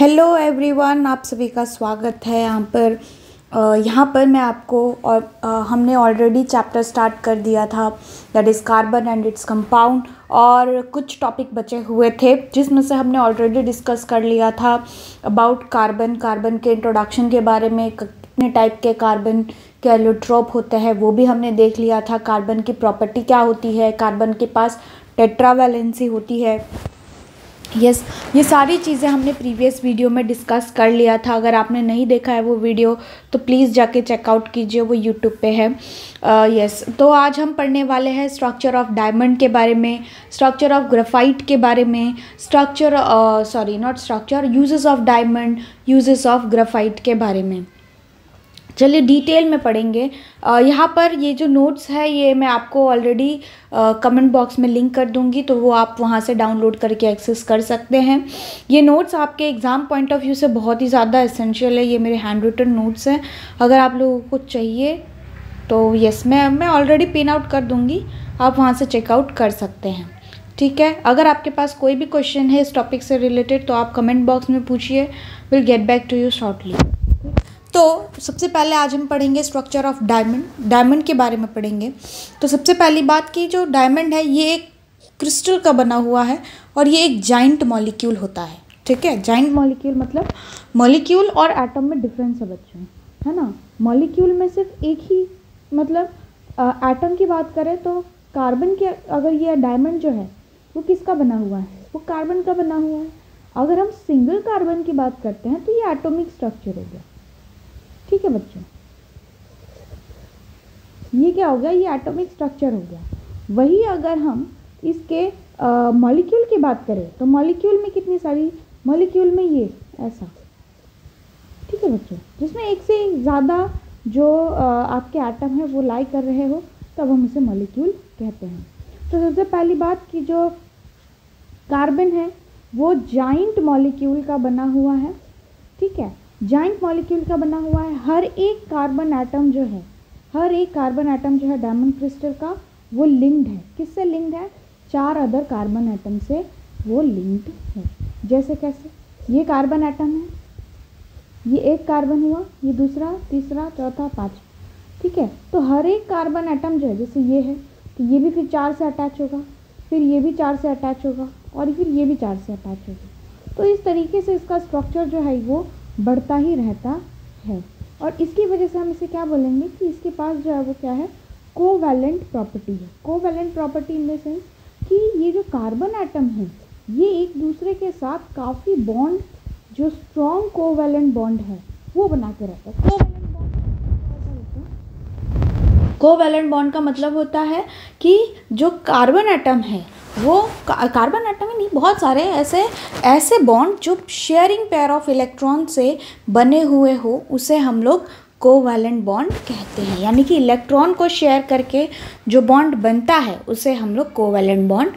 Hello everyone, आप सभी का स्वागत है यहाँ पर मैं आपको हमने ऑलरेडी चैप्टर स्टार्ट कर दिया था, that is carbon and its compound. और कुछ टॉपिक बचे हुए थे जिसमें से हमने ऑलरेडी डिस्कस कर लिया था अबाउट कार्बन के इंट्रोडक्शन के बारे में, कितने टाइप के कार्बन के एलोट्रोप होते हैं वो भी हमने देख लिया था। कार्बन की प्रॉपर्टी क्या होती है, कार्बन के पास टेट्रावैलेंसी होती है। यस, ये सारी चीज़ें हमने प्रीवियस वीडियो में डिस्कस कर लिया था। अगर आपने नहीं देखा है वो वीडियो तो प्लीज़ जाके चेकआउट कीजिए, वो यूट्यूब पे है। यस, तो आज हम पढ़ने वाले हैं स्ट्रक्चर ऑफ डायमंड के बारे में, स्ट्रक्चर ऑफ ग्रेफाइट के बारे में, uses of diamond, uses of graphite के बारे में। चलिए डिटेल में पढ़ेंगे। यहाँ पर ये जो नोट्स है ये मैं आपको ऑलरेडी कमेंट बॉक्स में लिंक कर दूँगी, तो वो आप वहाँ से डाउनलोड करके एक्सेस कर सकते हैं। ये नोट्स आपके एग्ज़ाम पॉइंट ऑफ व्यू से बहुत ही ज़्यादा एसेंशियल है। ये मेरे हैंड रिटन नोट्स हैं, अगर आप लोगों को चाहिए तो यस मैं ऑलरेडी पिन आउट कर दूँगी, आप वहाँ से चेकआउट कर सकते हैं। ठीक है, अगर आपके पास कोई भी क्वेश्चन है इस टॉपिक से रिलेटेड तो आप कमेंट बॉक्स में पूछिए, will get back to you shortly. तो सबसे पहले आज हम पढ़ेंगे स्ट्रक्चर ऑफ डायमंड के बारे में पढ़ेंगे। तो सबसे पहली बात कि जो डायमंड है ये एक क्रिस्टल का बना हुआ है और ये एक जाइंट मॉलिक्यूल होता है। ठीक है, जाइंट मॉलिक्यूल मतलब मॉलिक्यूल और एटम में डिफरेंस है बच्चों, है ना। मॉलिक्यूल में सिर्फ एक ही मतलब एटम की बात करें तो कार्बन के, अगर ये डायमंड जो है वो किसका बना हुआ है, वो कार्बन का बना हुआ है। अगर हम सिंगल कार्बन की बात करते हैं तो ये एटॉमिक स्ट्रक्चर हो गया। ठीक है बच्चों, ये क्या हो गया, ये एटॉमिक स्ट्रक्चर हो गया। वही अगर हम इसके मॉलिक्यूल की बात करें तो मॉलिक्यूल में कितनी सारी मॉलिक्यूल में ये ऐसा, ठीक है बच्चों, जिसमें एक से ज़्यादा जो आपके एटम है वो लाई कर रहे हो तब हम उसे मॉलिक्यूल कहते हैं। तो सबसे पहली बात कि जो कार्बन है वो जाइंट मॉलिक्यूल का बना हुआ है। ठीक है, जाइंट मॉलिक्यूल का बना हुआ है। हर एक कार्बन एटम जो है डायमंड क्रिस्टल का वो लिंक्ड है। किससे लिंक्ड है? 4 अदर कार्बन एटम से वो लिंक्ड है। जैसे कैसे, ये कार्बन एटम है, ये एक कार्बन हुआ, ये दूसरा, तीसरा, चौथा, 5। ठीक है, तो हर एक कार्बन एटम जो है, जैसे ये है तो ये भी फिर 4 से अटैच होगा, फिर ये भी 4 से अटैच होगा और फिर ये भी 4 से अटैच होगा। तो इस तरीके से इसका स्ट्रक्चर जो है वो बढ़ता ही रहता है। और इसकी वजह से हम इसे क्या बोलेंगे कि इसके पास जो है वो क्या है, कोवैलेंट प्रॉपर्टी है। Covalent property in the sense कि ये जो कार्बन एटम है ये एक दूसरे के साथ काफ़ी बॉन्ड, जो स्ट्रॉन्ग कोवैलेंट बॉन्ड है वो बना के रहता है। कोवैलेंट बॉन्ड का मतलब होता है कि जो कार्बन एटम है वो कार्बन एटम ही नहीं, बहुत सारे ऐसे बॉन्ड जो शेयरिंग पेयर ऑफ इलेक्ट्रॉन से बने हुए हो उसे हम लोग कोवैलेंट बॉन्ड कहते हैं। यानी कि इलेक्ट्रॉन को शेयर करके जो बॉन्ड बनता है उसे हम लोग कोवैलेंट बॉन्ड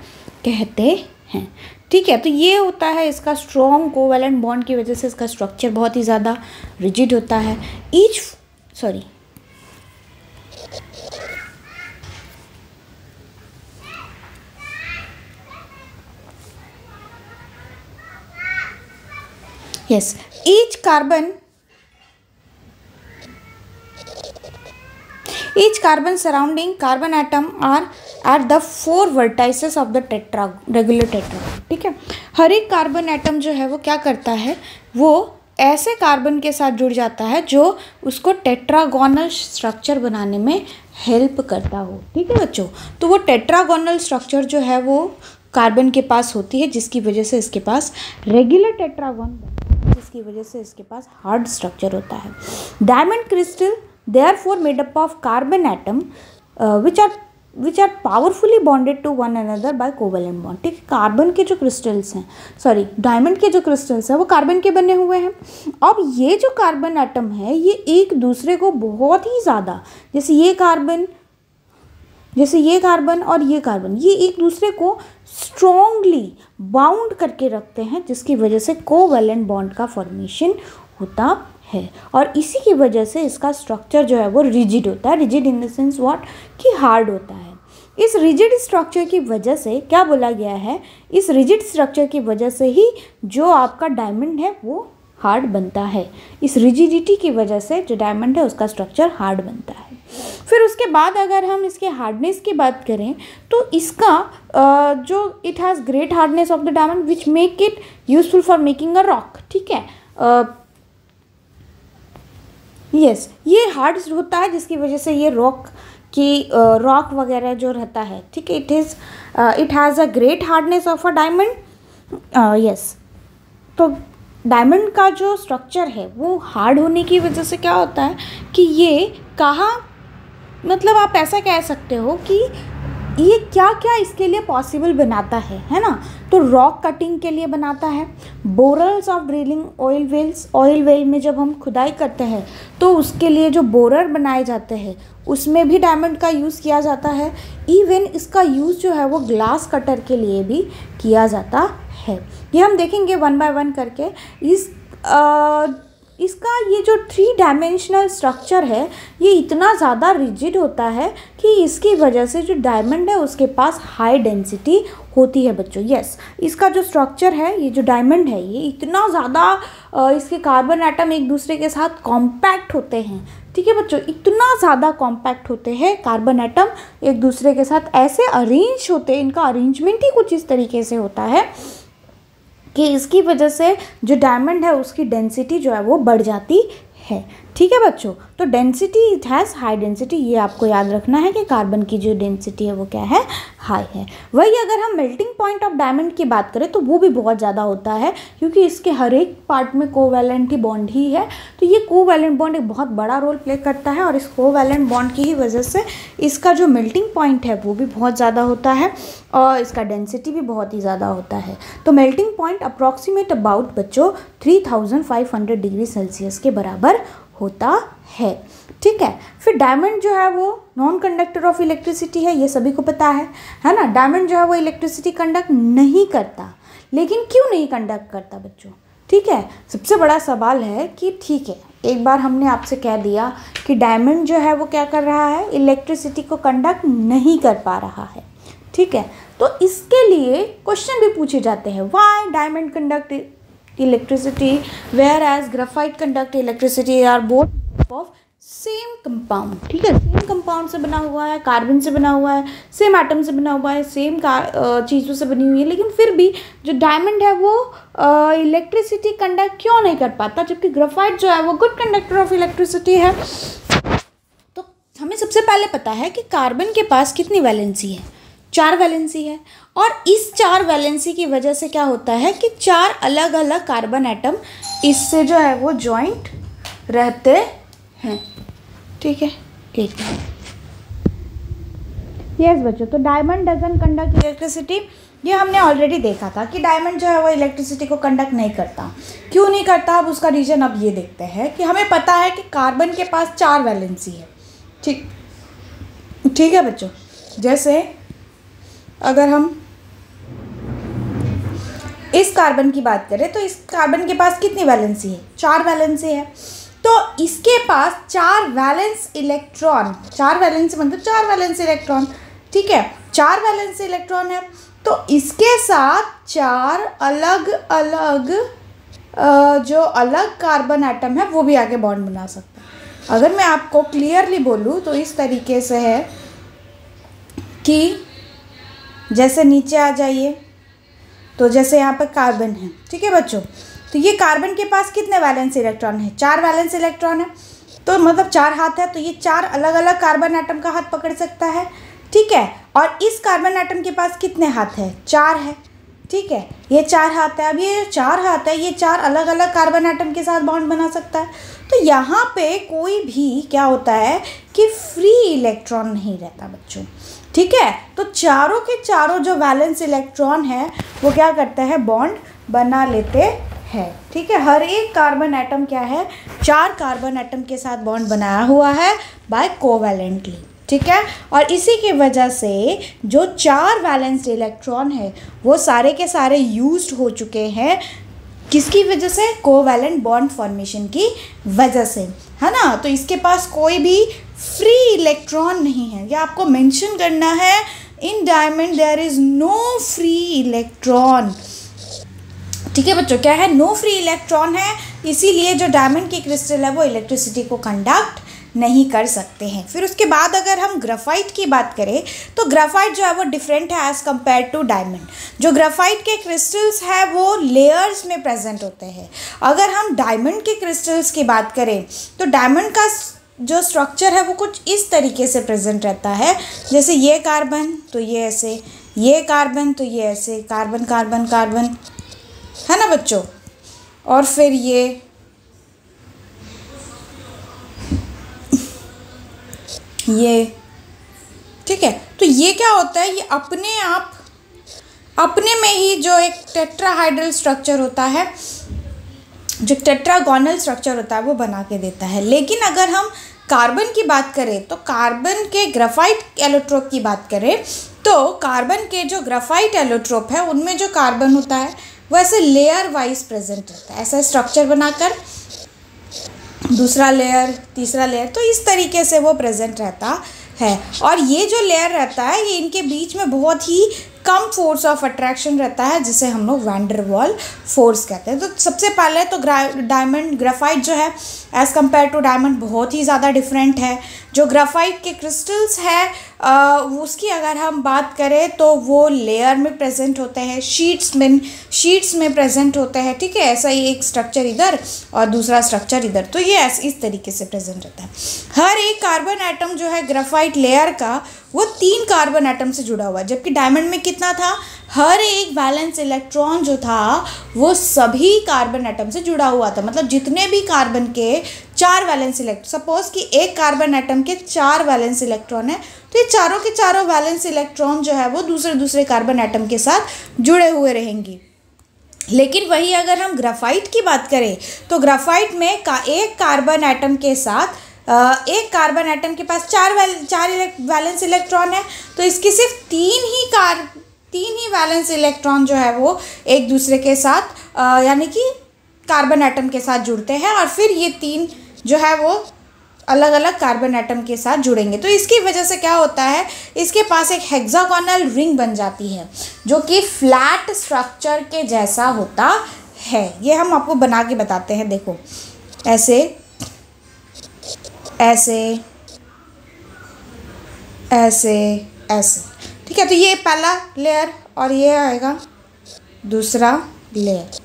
कहते हैं। ठीक है, तो ये होता है इसका स्ट्रॉन्ग कोवैलेंट बॉन्ड की वजह से इसका स्ट्रक्चर बहुत ही ज़्यादा रिजिड होता है। Yes, each carbon surrounding carbon atom are at the 4 vertices of the regular tetragon। ठीक है, हर एक कार्बन एटम जो है वो क्या करता है, वो ऐसे कार्बन के साथ जुड़ जाता है जो उसको टेट्रागोनल स्ट्रक्चर बनाने में हेल्प करता हो। ठीक है बच्चों, तो वो टेट्रागोनल स्ट्रक्चर जो है वो कार्बन के पास होती है, जिसकी वजह से इसके पास रेगुलर टेट्रागोन, जिसकी वजह से इसके पास हार्ड स्ट्रक्चर होता है। Diamond crystal therefore made up of carbon atom which are powerfully bonded to one another by covalent bond. ठीक है, कार्बन के जो क्रिस्टल्स हैं, डायमंड के जो क्रिस्टल्स हैं वो कार्बन के बने हुए हैं। अब ये जो कार्बन एटम है ये एक दूसरे को बहुत ही ज़्यादा, जैसे ये कार्बन और ये कार्बन, ये एक दूसरे को स्ट्रॉन्गली बाउंड करके रखते हैं, जिसकी वजह से कोवैलेंट बॉन्ड का फॉर्मेशन होता है। और इसी की वजह से इसका स्ट्रक्चर जो है वो रिजिड होता है। Rigid in the sense what, कि हार्ड होता है। इस रिजिड स्ट्रक्चर की वजह से क्या बोला गया है, इस रिजिड स्ट्रक्चर की वजह से ही जो आपका डायमंड है वो हार्ड बनता है। इस रिजिडिटी की वजह से जो डायमंड है उसका स्ट्रक्चर हार्ड बनता है। फिर उसके बाद अगर हम इसके हार्डनेस की बात करें तो इसका जो it has great hardness of the diamond which make it useful for making a rock. ठीक है, यस, ये हार्ड होता है जिसकी वजह से ये रॉक वगैरह जो रहता है, ठीक है, it has a great hardness of a diamond. Yes, तो डायमंड का जो स्ट्रक्चर है वो हार्ड होने की वजह से क्या होता है कि ये कहाँ, मतलब आप ऐसा कह सकते हो कि ये क्या क्या इसके लिए पॉसिबल बनाता है ना। तो रॉक कटिंग के लिए बनाता है, बोरल्स ऑफ ड्रिलिंग ऑयल वेल में जब हम खुदाई करते हैं तो उसके लिए जो बोरर बनाए जाते हैं उसमें भी डायमंड का यूज़ किया जाता है। इवन इसका यूज़ जो है वो ग्लास कटर के लिए भी किया जाता है। ये हम देखेंगे वन बाय वन करके। इसका ये जो 3 डायमेंशनल स्ट्रक्चर है ये इतना ज़्यादा रिजिड होता है कि इसकी वजह से जो डायमंड है उसके पास हाई डेंसिटी होती है बच्चों। यस, इसका जो स्ट्रक्चर है, ये जो डायमंड है ये इतना ज़्यादा इसके कार्बन एटम एक दूसरे के साथ कॉम्पैक्ट होते हैं। ठीक है बच्चों, इतना ज़्यादा कॉम्पैक्ट होते हैं कार्बन एटम एक दूसरे के साथ, ऐसे अरेंज होते हैं, इनका अरेंजमेंट ही कुछ इस तरीके से होता है कि इसकी वजह से जो डायमंड है उसकी डेंसिटी जो है वो बढ़ जाती है। ठीक है बच्चों, तो density it has high density, ये आपको याद रखना है कि कार्बन की जो डेंसिटी है वो क्या है, हाई है। वही अगर हम मेल्टिंग पॉइंट ऑफ डायमंड की बात करें तो वो भी बहुत ज़्यादा होता है क्योंकि इसके हर एक पार्ट में कोवैलेंट ही बॉन्ड ही है। तो ये कोवैलेंट बॉन्ड एक बहुत बड़ा रोल प्ले करता है और इस कोवैलेंट बॉन्ड की ही वजह से इसका जो मेल्टिंग पॉइंट है वो भी बहुत ज़्यादा होता है और इसका डेंसिटी भी बहुत ही ज़्यादा होता है। तो मेल्टिंग पॉइंट अप्रॉक्सीमेट अबाउट बच्चों 3500 डिग्री सेल्सियस के बराबर होता है। ठीक है, फिर डायमंड जो है वो नॉन कंडक्टर ऑफ इलेक्ट्रिसिटी है, ये सभी को पता है ना। डायमंड जो है वो इलेक्ट्रिसिटी कंडक्ट नहीं करता, लेकिन क्यों नहीं कंडक्ट करता बच्चों? ठीक है, सबसे बड़ा सवाल है कि ठीक है, एक बार हमने आपसे कह दिया कि डायमंड जो है वो क्या कर रहा है, इलेक्ट्रिसिटी को कंडक्ट नहीं कर पा रहा है। ठीक है, तो इसके लिए क्वेश्चन भी पूछे जाते हैं, why diamond conduct electricity whereas graphite conduct electricity are both of same compound. ठीक है, सेम कंपाउंड से बना हुआ है, कार्बन से बना हुआ है, सेम एटम से बना हुआ है, सेम चीज़ों से बनी हुई है, लेकिन फिर भी जो डायमंड है वो इलेक्ट्रिसिटी कंडक्ट क्यों नहीं कर पाता, जबकि ग्रेफाइट जो है वो गुड कंडक्टर ऑफ इलेक्ट्रिसिटी है। तो हमें सबसे पहले पता है कि कार्बन के पास कितनी वैलेंसी है, 4 वैलेंसी है, और इस 4 वैलेंसी की वजह से क्या होता है कि 4 अलग अलग कार्बन एटम इससे जो है वो जॉइंट रहते हैं। ठीक है, एक यस बच्चों, तो डायमंड डजंट कंडक्ट इलेक्ट्रिसिटी, ये हमने ऑलरेडी देखा था कि डायमंड जो है वो इलेक्ट्रिसिटी को कंडक्ट नहीं करता। क्यों नहीं करता, अब उसका रीज़न अब ये देखते हैं कि हमें पता है कि कार्बन के पास 4 वैलेंसी है। ठीक है बच्चों, जैसे अगर हम इस कार्बन की बात करें तो इस कार्बन के पास कितनी वैलेंसी है, 4 वैलेंसी है। तो इसके पास 4 वैलेंस इलेक्ट्रॉन, 4 वैलेंसी मतलब 4 वैलेंस इलेक्ट्रॉन। ठीक है, 4 वैलेंस इलेक्ट्रॉन है, तो इसके साथ 4 अलग अलग जो अलग कार्बन एटम है वो भी आगे बॉन्ड बना सकता है। अगर मैं आपको क्लियरली बोलूँ तो इस तरीके से है कि जैसे नीचे आ जाइए, तो जैसे यहाँ पर कार्बन है, ठीक है बच्चों, तो ये कार्बन के पास कितने वैलेंस इलेक्ट्रॉन है, 4 वैलेंस इलेक्ट्रॉन है, तो मतलब 4 हाथ है, तो ये 4 अलग अलग कार्बन एटम का हाथ पकड़ सकता है। ठीक है, और इस कार्बन एटम के पास कितने हाथ है, 4 है। ठीक है, ये 4 हाथ है। अब ये 4 हाथ है, ये 4 अलग अलग कार्बन एटम के साथ बॉन्ड बना सकता है। तो यहाँ पे कोई भी क्या होता है कि फ्री इलेक्ट्रॉन नहीं रहता बच्चों। ठीक है, तो चारों के चारों जो वैलेंस इलेक्ट्रॉन है वो क्या करते हैं, बॉन्ड बना लेते हैं। ठीक है, हर एक कार्बन एटम क्या है, 4 कार्बन एटम के साथ बॉन्ड बनाया हुआ है बाय कोवैलेंटली। ठीक है, और इसी की वजह से जो 4 वैलेंस इलेक्ट्रॉन है वो सारे के सारे यूज्ड हो चुके हैं, किसकी वजह से, कोवैलेंट बॉन्ड फॉर्मेशन की वजह से, है ना। तो इसके पास कोई भी फ्री इलेक्ट्रॉन नहीं है, ये आपको मेंशन करना है in diamond there is no free electron. ठीक है बच्चों, क्या है, नो फ्री इलेक्ट्रॉन है, इसीलिए जो डायमंड की क्रिस्टल है वो इलेक्ट्रिसिटी को कंडक्ट नहीं कर सकते हैं। फिर उसके बाद अगर हम ग्राफाइट की बात करें तो ग्राफाइट जो है वो डिफरेंट है एज़ कम्पेयर टू डायमंड। जो ग्राफाइट के क्रिस्टल्स है वो लेयर्स में प्रेजेंट होते हैं। अगर हम डायमंड के क्रिस्टल्स की बात करें तो डायमंड का जो स्ट्रक्चर है वो कुछ इस तरीके से प्रेजेंट रहता है, जैसे ये कार्बन तो ये ऐसे, ये कार्बन तो ये ऐसे, कार्बन कार्बन कार्बन, है ना बच्चों, और फिर ये ठीक है। तो ये क्या होता है, ये अपने आप अपने में ही जो एक टेट्राहाइड्रल स्ट्रक्चर होता है, जो टेट्रागोनल स्ट्रक्चर होता है वो बना के देता है। लेकिन अगर हम कार्बन की बात करें तो कार्बन के ग्राफाइट एलोट्रोप की बात करें तो कार्बन के जो ग्राफाइट एलोट्रोप है उनमें जो कार्बन होता है वो ऐसे लेयर वाइज प्रेजेंट रहता है, ऐसा स्ट्रक्चर बनाकर, दूसरा लेयर, तीसरा लेयर, तो इस तरीके से वो प्रेजेंट रहता है। और ये जो लेयर रहता है ये इनके बीच में बहुत ही कम फोर्स ऑफ अट्रैक्शन रहता है, जिसे हम लोग वैन डर वाल फोर्स कहते हैं। तो सबसे पहले तो डायमंड ग्राफाइट जो है एज़ कम्पेयर टू डायमंड बहुत ही ज़्यादा डिफरेंट है। जो ग्राफाइट के क्रिस्टल्स है उसकी अगर हम बात करें तो वो लेयर में प्रेजेंट होते हैं, शीट्स में प्रेजेंट होते हैं। ठीक है, ऐसा ही एक स्ट्रक्चर इधर और दूसरा स्ट्रक्चर इधर, तो ये इस तरीके से प्रेजेंट रहता है। हर एक कार्बन एटम जो है ग्राफाइट लेयर का वो 3 कार्बन एटम से जुड़ा हुआ है, जबकि डायमंड में कितना था, हर एक वैलेंस इलेक्ट्रॉन जो था वो सभी कार्बन एटम से जुड़ा हुआ था। मतलब जितने भी कार्बन के 4 वैलेंस इलेक्ट्रॉन, सपोज कि एक कार्बन एटम के 4 वैलेंस इलेक्ट्रॉन है तो ये चारों के चारों वैलेंस इलेक्ट्रॉन जो है वो दूसरे कार्बन एटम के साथ जुड़े हुए रहेंगे। लेकिन वही अगर हम ग्राफाइट की बात करें तो ग्राफाइट में एक कार्बन एटम के साथ एक कार्बन एटम के पास 4 वैलेंस इलेक्ट्रॉन है, तो इसके सिर्फ 3 ही वैलेंस इलेक्ट्रॉन जो है वो एक दूसरे के साथ यानी कि कार्बन एटम के साथ जुड़ते हैं, और फिर ये 3 जो है वो अलग अलग कार्बन एटम के साथ जुड़ेंगे। तो इसकी वजह से क्या होता है, इसके पास एक हेक्सागोनल रिंग बन जाती है जो कि फ्लैट स्ट्रक्चर के जैसा होता है। ये हम आपको बना के बताते हैं, देखो ऐसे ऐसे ऐसे ऐसे। ठीक है, तो ये पहला लेयर और ये आएगा दूसरा लेयर।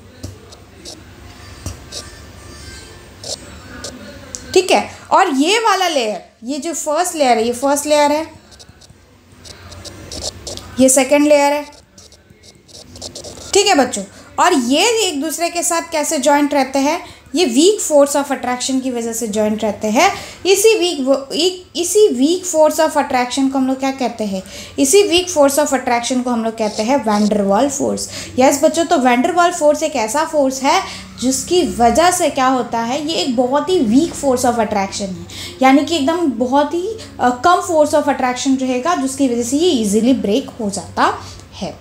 ठीक है, और ये वाला लेयर, ये जो फर्स्ट लेयर है, ये फर्स्ट लेयर है, ये सेकंड लेयर है। ठीक है बच्चों, और ये एक दूसरे के साथ कैसे जॉइंट रहते हैं, ये वीक फोर्स ऑफ अट्रैक्शन की वजह से जॉइंट रहते हैं। इसी वीक फोर्स ऑफ अट्रैक्शन को हम लोग क्या कहते हैं, इसी वीक फोर्स ऑफ अट्रैक्शन को हम लोग कहते हैं वैन डर वाल फोर्स। यस बच्चों, तो वैन डर वाल फोर्स एक ऐसा फोर्स है जिसकी वजह से क्या होता है, ये एक बहुत ही वीक फोर्स ऑफ अट्रैक्शन है, यानी कि एकदम बहुत ही कम फोर्स ऑफ अट्रैक्शन रहेगा, जिसकी वजह से ये इजीली ब्रेक हो जाता है।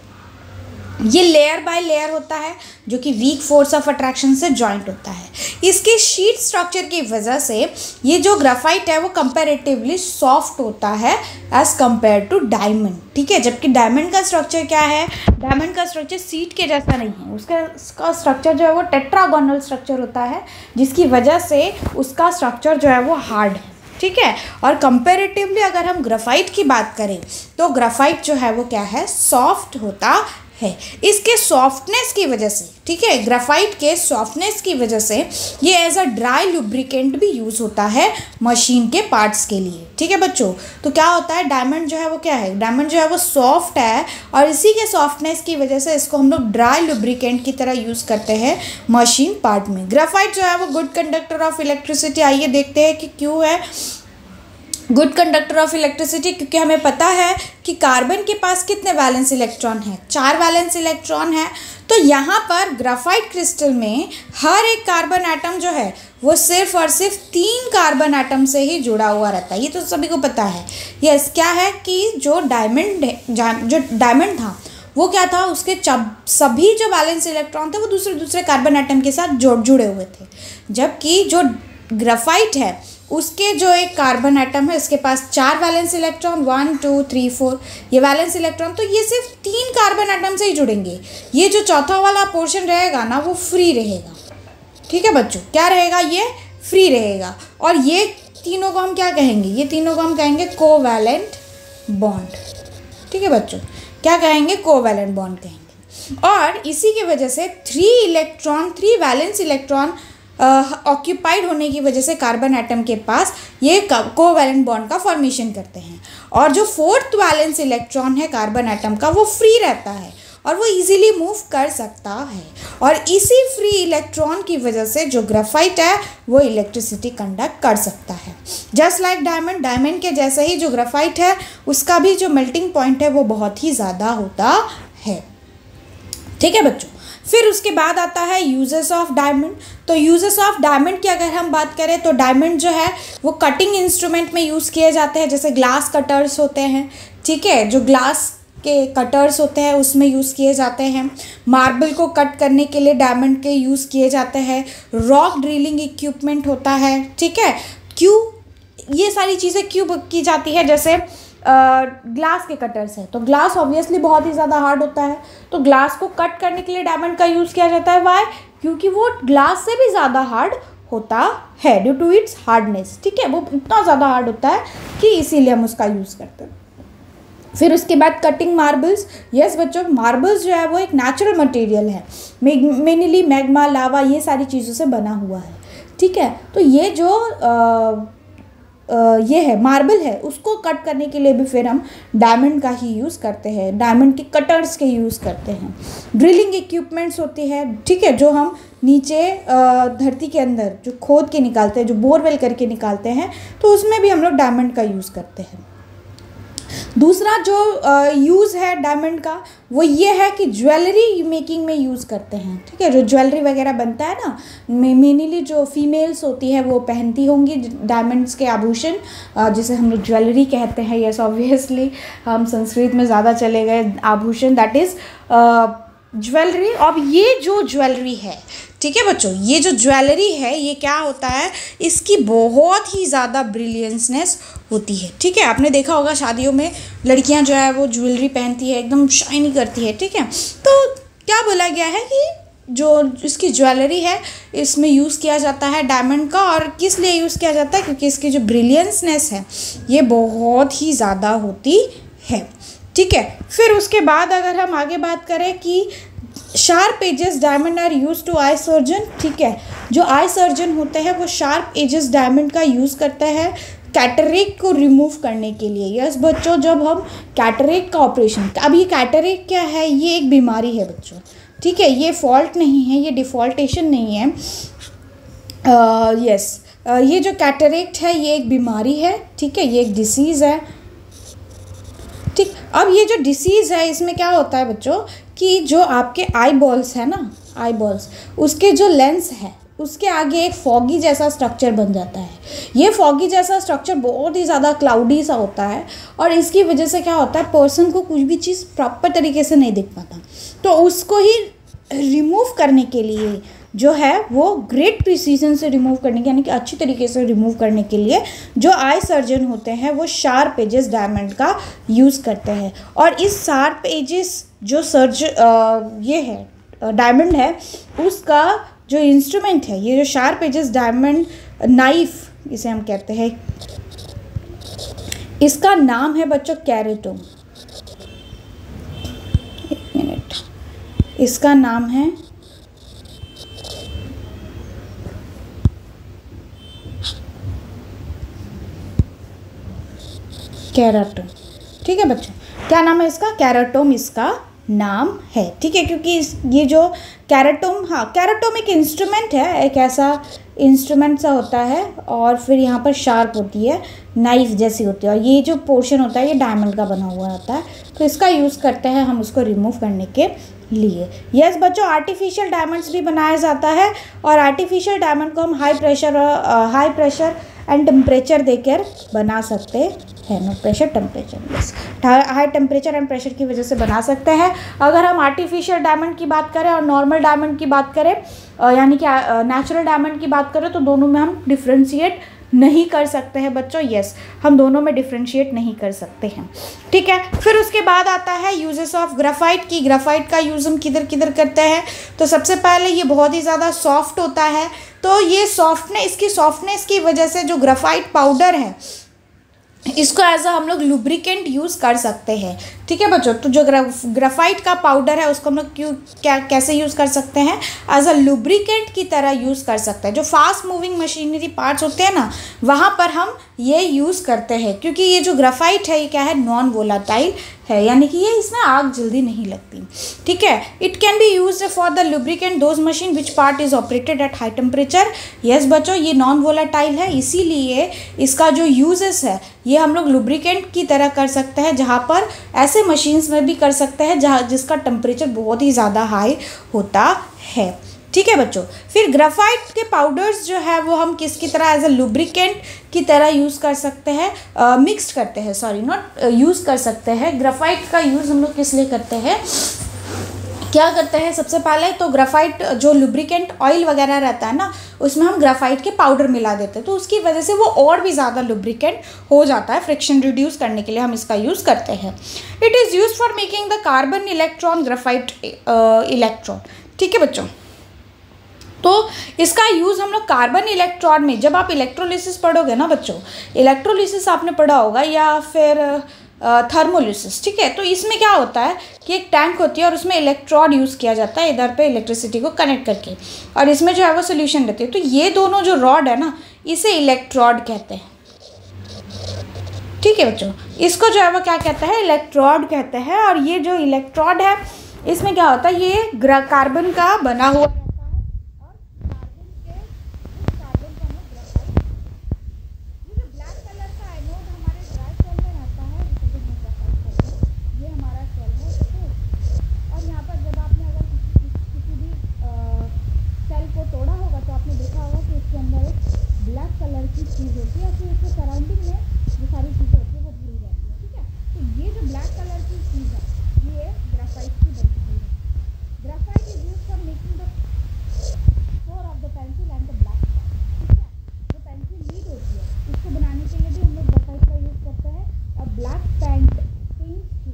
ये लेयर बाय लेयर होता है जो कि वीक फोर्स ऑफ अट्रैक्शन से जॉइंट होता है। इसके शीट स्ट्रक्चर की वजह से ये जो ग्राफाइट है वो कंपैरेटिवली सॉफ्ट होता है एज कंपेयर टू डायमंड। ठीक है, जबकि डायमंड का स्ट्रक्चर क्या है, डायमंड का स्ट्रक्चर सीट के जैसा नहीं है, उसका स्ट्रक्चर जो है वो टेट्रागोनल स्ट्रक्चर होता है, जिसकी वजह से उसका स्ट्रक्चर जो है वो हार्ड है। ठीक है, और कंपैरेटिवली अगर हम ग्राफाइट की बात करें तो ग्राफाइट जो है वो क्या है, सॉफ्ट होता है। इसके सॉफ्टनेस की वजह से, ठीक है, ग्राफाइट के सॉफ्टनेस की वजह से ये एज अ ड्राई लुब्रिकेंट भी यूज़ होता है मशीन के पार्ट्स के लिए। ठीक है बच्चों, तो क्या होता है, डायमंड जो है वो क्या है, डायमंड जो है वो सॉफ्ट है और इसी के सॉफ्टनेस की वजह से इसको हम लोग ड्राई लुब्रिकेंट की तरह यूज़ करते हैं मशीन पार्ट में। ग्राफाइट जो है वो गुड कंडक्टर ऑफ इलेक्ट्रिसिटी, आइए देखते हैं कि क्यों है गुड कंडक्टर ऑफ इलेक्ट्रिसिटी। क्योंकि हमें पता है कि कार्बन के पास कितने वैलेंस इलेक्ट्रॉन हैं, 4 वैलेंस इलेक्ट्रॉन है। तो यहाँ पर ग्राफाइट क्रिस्टल में हर एक कार्बन एटम जो है वो सिर्फ और सिर्फ 3 कार्बन एटम से ही जुड़ा हुआ रहता है, ये तो सभी को पता है। यस, क्या है कि जो डायमंड था वो क्या था, उसके सभी जो वैलेंस इलेक्ट्रॉन थे वो दूसरे कार्बन एटम के साथ जुड़े हुए थे, जबकि जो ग्राफाइट है उसके जो एक कार्बन एटम है उसके पास 4 वैलेंस इलेक्ट्रॉन, 1 2 3 4 ये वैलेंस इलेक्ट्रॉन, तो ये सिर्फ 3 कार्बन एटम से ही जुड़ेंगे। ये जो चौथा वाला पोर्शन रहेगा ना वो फ्री रहेगा। ठीक है बच्चों, क्या रहेगा, ये फ्री रहेगा। और ये तीनों को हम क्या कहेंगे, ये तीनों को हम कहेंगे कोवैलेंट बॉन्ड। ठीक है बच्चों, क्या कहेंगे, कोवैलेंट बॉन्ड कहेंगे। और इसी की वजह से 3 वैलेंस इलेक्ट्रॉन ऑक्यूपाइड होने की वजह से कार्बन एटम के पास ये कोवैलेंट बॉन्ड का फॉर्मेशन करते हैं। और जो 4th वैलेंस इलेक्ट्रॉन है कार्बन एटम का वो फ्री रहता है और वो इजीली मूव कर सकता है। और इसी फ्री इलेक्ट्रॉन की वजह से जो ग्रेफाइट है वो इलेक्ट्रिसिटी कंडक्ट कर सकता है। जस्ट लाइक डायमंड के जैसे ही जो ग्रेफाइट है उसका भी जो मेल्टिंग पॉइंट है वो बहुत ही ज़्यादा होता है। ठीक है बच्चों, फिर उसके बाद आता है यूजेस ऑफ डायमंड। तो यूजेस ऑफ डायमंड की अगर हम बात करें तो डायमंड जो है वो कटिंग इंस्ट्रूमेंट में यूज़ किए जाते हैं, जैसे ग्लास कटर्स होते हैं। ठीक है, जो ग्लास के कटर्स होते हैं उसमें यूज़ किए जाते हैं। मार्बल को कट करने के लिए डायमंड के यूज़ किए जाते हैं। रॉक ड्रिलिंग इक्विपमेंट होता है। ठीक है, क्यों ये सारी चीज़ें क्यों की जाती है, जैसे ग्लास के कटर्स है तो ग्लास ऑब्वियसली बहुत ही ज़्यादा हार्ड होता है, तो ग्लास को कट करने के लिए डायमंड का यूज़ किया जाता है। वाई, क्योंकि वो ग्लास से भी ज़्यादा हार्ड होता है ड्यू टू इट्स हार्डनेस। ठीक है, वो इतना ज़्यादा हार्ड होता है कि इसीलिए हम उसका यूज़ करते हैं। फिर उसके बाद कटिंग मार्बल्स। यस बच्चों, मार्बल्स जो है वो एक नेचुरल मटेरियल है, मेनली मैग्मा, लावा, ये सारी चीज़ों से बना हुआ है। ठीक है, तो ये जो ये है मार्बल है उसको कट करने के लिए भी फिर हम डायमंड का ही यूज़ करते हैं, डायमंड के कटर्स के यूज़ करते हैं। ड्रिलिंग इक्विपमेंट्स होती है। ठीक है, जो हम नीचे धरती के अंदर जो खोद के निकालते हैं, जो बोरवेल करके निकालते हैं, तो उसमें भी हम लोग डायमंड का यूज़ करते हैं। दूसरा जो यूज़ है डायमंड का वो ये है कि ज्वेलरी मेकिंग में यूज़ करते हैं। ठीक है, जो ज्वेलरी वगैरह बनता है ना, मेनली जो फीमेल्स होती है वो पहनती होंगी डायमंड्स के आभूषण, जिसे हम लोग ज्वेलरी कहते हैं। यस ऑब्वियसली हम संस्कृत में ज़्यादा चले गए। आभूषण दैट इज़ ज्वेलरी। अब ये जो ज्वेलरी है, ठीक है बच्चों, ये जो ज्वेलरी है ये क्या होता है, इसकी बहुत ही ज़्यादा ब्रिलियंसनेस होती है। ठीक है, आपने देखा होगा शादियों में लड़कियां जो है वो ज्वेलरी पहनती है, एकदम शाइनी करती है। ठीक है, तो क्या बोला गया है कि जो इसकी ज्वेलरी है इसमें यूज़ किया जाता है डायमंड का। और किस लिए यूज़ किया जाता है, क्योंकि इसकी जो ब्रिलियंसनेस है ये बहुत ही ज़्यादा होती है। ठीक है, फिर उसके बाद अगर हम आगे बात करें कि sharp edges diamond are use to eye surgeon. ठीक है, जो आई सर्जन होते हैं वो शार्प एजेस डायमंड का यूज़ करते हैं कैटरेक्ट को रिमूव करने के लिए। यस बच्चों, जब हम कैटरेक्ट का ऑपरेशन, अब ये कैटरेक्ट क्या है, ये एक बीमारी है बच्चों। ठीक है, ये फॉल्ट नहीं है, ये डिफॉल्टेशन नहीं है। ये जो कैटरेक्ट है ये एक बीमारी है। ठीक है, ये एक डिसीज़ है। ठीक, अब ये जो डिसीज़ है इसमें क्या होता है बच्चों कि जो आपके आई बॉल्स है ना, आई बॉल्स, उसके जो लेंस है उसके आगे एक फॉगी जैसा स्ट्रक्चर बन जाता है। ये फॉगी जैसा स्ट्रक्चर बहुत ही ज़्यादा क्लाउडी सा होता है और इसकी वजह से क्या होता है, पर्सन को कुछ भी चीज़ प्रॉपर तरीके से नहीं दिख पाता। तो उसको ही रिमूव करने के लिए जो है वो ग्रेट प्रिसीजन से रिमूव करने के, यानी कि अच्छी तरीके से रिमूव करने के लिए जो आई सर्जन होते हैं वो शार्प एजेस डायमंड का यूज़ करते हैं। और इस शार्प एजेस जो ये है डायमंड है उसका जो इंस्ट्रूमेंट है, ये जो शार्प एजेस डायमंड नाइफ इसे हम कहते हैं, इसका नाम है बच्चों कैरेटोम। एक मिनट, इसका नाम है कैराटोम। ठीक है बच्चों, क्या नाम है इसका, कैराटोम इसका नाम है। ठीक है, क्योंकि ये जो कैराटोम, हाँ कैराटोम एक इंस्ट्रूमेंट है, एक ऐसा इंस्ट्रूमेंट सा होता है और फिर यहाँ पर शार्प होती है, नाइफ जैसी होती है, और ये जो पोर्शन होता है ये डायमंड का बना हुआ होता है, तो इसका यूज़ करते हैं हम उसको रिमूव करने के लिए। यस बच्चों, आर्टिफिशियल डायमंड्स भी बनाया जाता है और आर्टिफिशियल डायमंड को हम हाई प्रेशर एंड टेम्परेचर देकर बना सकते हैं। नो प्रेशर टेम्परेचर, बस हाई टेम्परेचर एंड प्रेशर की वजह से बना सकते हैं। अगर हम आर्टिफिशियल डायमंड की बात करें और नॉर्मल डायमंड की बात करें, यानी कि नेचुरल डायमंड की बात करें, तो दोनों में हम डिफ्रेंशिएट नहीं कर सकते हैं बच्चों, यस, हम दोनों में डिफ्रेंशिएट नहीं कर सकते हैं, ठीक है। फिर उसके बाद आता है यूजेस ऑफ ग्राफाइट की, ग्राफाइट का यूज़ हम किधर किधर करते हैं। तो सबसे पहले ये बहुत ही ज़्यादा सॉफ्ट होता है, तो ये इसकी सॉफ्टनेस की वजह से जो ग्राफाइट पाउडर है इसको एज अ हम लोग लुब्रिकेंट यूज़ कर सकते हैं, ठीक है बच्चों। तो जो ग्राफाइट का पाउडर है उसको हम लोग कैसे यूज़ कर सकते हैं, एज अ लुब्रिकेंट की तरह यूज़ कर सकते हैं। जो फास्ट मूविंग मशीनरी पार्ट्स होते हैं ना, वहाँ पर हम ये यूज़ करते हैं, क्योंकि ये जो ग्राफाइट है ये क्या है, नॉन वोलाटाइल है, यानी कि ये इसमें आग जल्दी नहीं लगती, ठीक है। It can be use for the lubricant those machine which part is operated at high temperature. Yes बच्चों, ये नॉन वोलाटाइल है, इसीलिए इसका जो यूजेस है ये हम लोग लुब्रिकेंट की तरह कर सकते हैं, जहाँ पर ऐसे मशीन्स में भी कर सकते हैं जहाँ जिसका टेम्परेचर बहुत ही ज़्यादा हाई होता है, ठीक है बच्चों। फिर ग्राफाइट के पाउडर्स जो है वो हम किसकी तरह, एज अ लुब्रिकेंट की तरह यूज़ कर सकते हैं, मिक्सड करते हैं, सॉरी नॉट यूज़ कर सकते हैं। ग्राफाइट का यूज़ हम लोग किस लिए करते हैं, क्या करते हैं, सबसे पहले तो ग्राफाइट जो लुब्रिकेंट ऑयल वगैरह रहता है ना, उसमें हम ग्राफाइट के पाउडर मिला देते हैं, तो उसकी वजह से वो और भी ज़्यादा लुब्रिकेंट हो जाता है। फ्रिक्शन रिड्यूस करने के लिए हम इसका यूज़ करते हैं। It is use for making the carbon electron graphite electron, ठीक है बच्चों। तो इसका यूज़ हम लोग कार्बन इलेक्ट्रॉन में, जब आप इलेक्ट्रोलिसिस पढ़ोगे ना बच्चों, इलेक्ट्रोलिसिस आपने पढ़ा होगा या फिर थर्मोलिसिस, ठीक है। तो इसमें क्या होता है कि एक टैंक होती है और उसमें इलेक्ट्रोड यूज़ किया जाता है इधर पे इलेक्ट्रिसिटी को कनेक्ट करके, और इसमें जो है वो सोल्यूशन रहती है। तो ये दोनों जो रॉड है ना, इसे इलेक्ट्रोड कहते हैं, ठीक है बच्चों। इसको जो है वो क्या कहते हैं, इलेक्ट्रोड कहते हैं। और ये जो इलेक्ट्रोड है इसमें क्या होता है, ये कार्बन का बना हुआ चीज़ होती है, फिर उसके सराउंडिंग में जो सारी चीज़ें होती है वो भरी रहती है, ठीक है। तो ये जो ब्लैक कलर की चीज़ है ये ग्राफाइट की बनी हुई है। Graphite is use for making the core of the pencil and the black part, ठीक है। जो पेंसिल लीड होती है इसको बनाने के लिए भी हम लोग ग्राफाइट का यूज़ करते हैं, और ब्लैक पेंट जो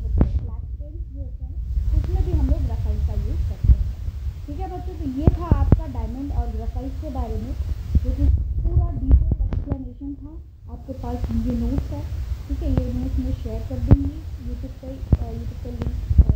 होते हैं, ब्लैक पेंट जो होते हैं उसमें भी हम लोग ग्राफाइट का यूज़ करते हैं, ठीक है बच्चों। तो ये था आपका डायमंड और ग्राफाइट के बारे में, जो कि पूरा डिटेल एक्सप्लेनेशन था। आपके पास ये नोट्स है, ठीक है, ये नोट्स मैं शेयर कर दूँगी यूट्यूब पे लिंक